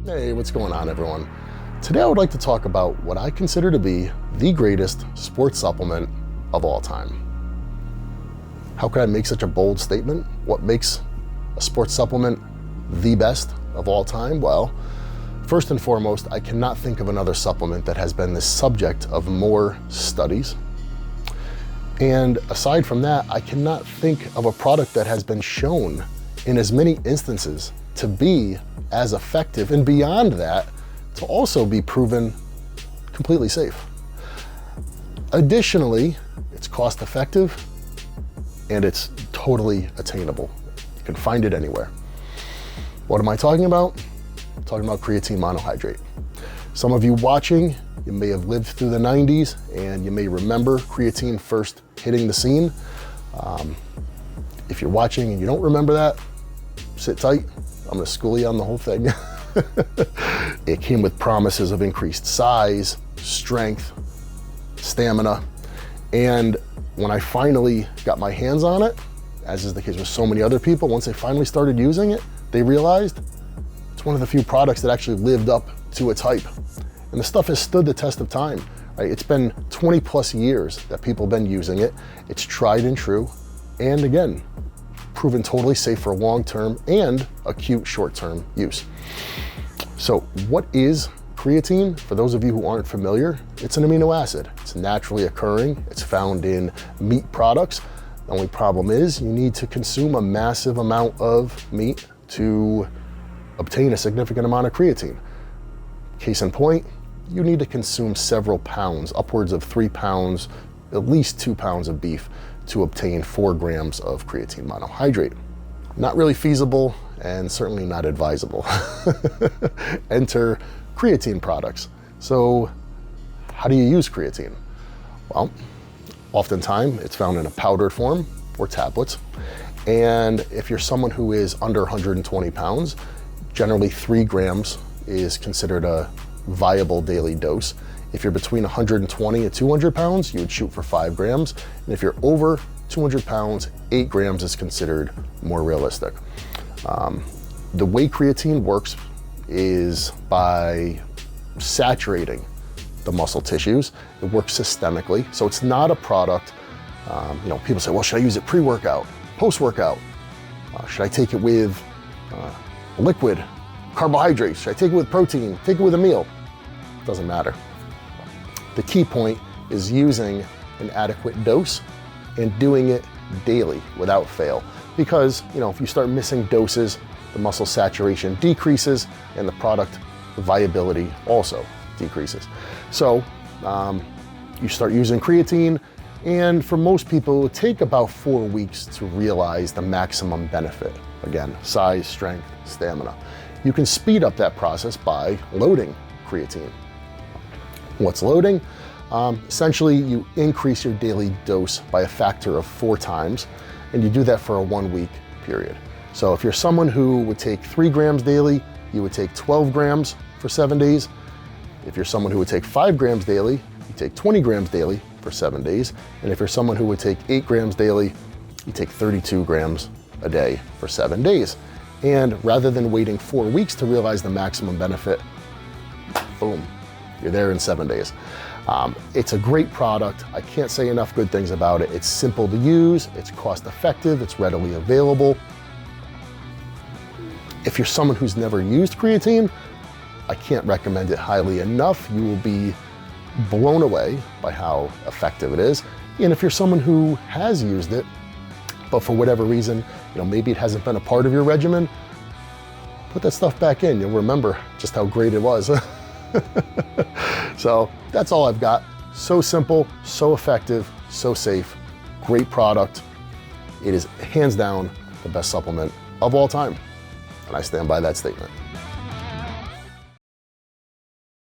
Hey, what's going on, everyone? Today I would like to talk about what I consider to be the greatest sports supplement of all time. How could I make such a bold statement? What makes a sports supplement the best of all time? Well, first and foremost, I cannot think of another supplement that has been the subject of more studies. And aside from that, I cannot think of a product that has been shown in as many instances to be as effective, and beyond that, to also be proven completely safe. Additionally, it's cost effective and it's totally attainable. You can find it anywhere. What am I talking about? I'm talking about creatine monohydrate. Some of you watching, you may have lived through the 90s and you may remember creatine first hitting the scene. If you're watching and you don't remember that, sit tight. I'm gonna school you on the whole thing. It came with promises of increased size, strength, stamina. And when I finally got my hands on it, as is the case with so many other people, once they finally started using it, they realized it's one of the few products that actually lived up to its hype. And the stuff has stood the test of time, right? It's been 20 plus years that people have been using it. It's tried and true. And again, proven totally safe for long-term and acute short-term use. So what is creatine? For those of you who aren't familiar, it's an amino acid. It's naturally occurring. It's found in meat products. The only problem is you need to consume a massive amount of meat to obtain a significant amount of creatine. Case in point, you need to consume several pounds, upwards of 3 pounds, at least 2 pounds of beef to obtain 4 grams of creatine monohydrate. Not really feasible and certainly not advisable. Enter creatine products. So how do you use creatine? Well, oftentimes it's found in a powdered form or tablets. And if you're someone who is under 120 pounds, generally 3 grams is considered a viable daily dose. If you're between 120 and 200 pounds, you would shoot for 5 grams. And if you're over 200 pounds, 8 grams is considered more realistic. The way creatine works is by saturating the muscle tissues. It works systemically, so it's not a product. People say, well, should I use it pre-workout, post-workout? Should I take it with liquid carbohydrates? Should I take it with protein? Take it with a meal? Doesn't matter. The key point is using an adequate dose and doing it daily without fail. Because, if you start missing doses, the muscle saturation decreases and the product viability also decreases. So you start using creatine, and for most people, it will take about 4 weeks to realize the maximum benefit. Again, size, strength, stamina. You can speed up that process by loading creatine. What's loading? Essentially, you increase your daily dose by a factor of 4 times, and you do that for a 1-week period. So if you're someone who would take 3 grams daily, you would take 12 grams for 7 days. If you're someone who would take 5 grams daily, you take 20 grams daily for 7 days. And if you're someone who would take 8 grams daily, you take 32 grams a day for 7 days. And rather than waiting 4 weeks to realize the maximum benefit, boom, you're there in 7 days. It's a great product. I can't say enough good things about it. It's simple to use, it's cost effective, it's readily available. If you're someone who's never used creatine, I can't recommend it highly enough. You will be blown away by how effective it is. And if you're someone who has used it, but for whatever reason, maybe it hasn't been a part of your regimen, put that stuff back in. You'll remember just how great it was. So that's all I've got. So simple, so effective, so safe, great product. It is hands down the best supplement of all time. And I stand by that statement.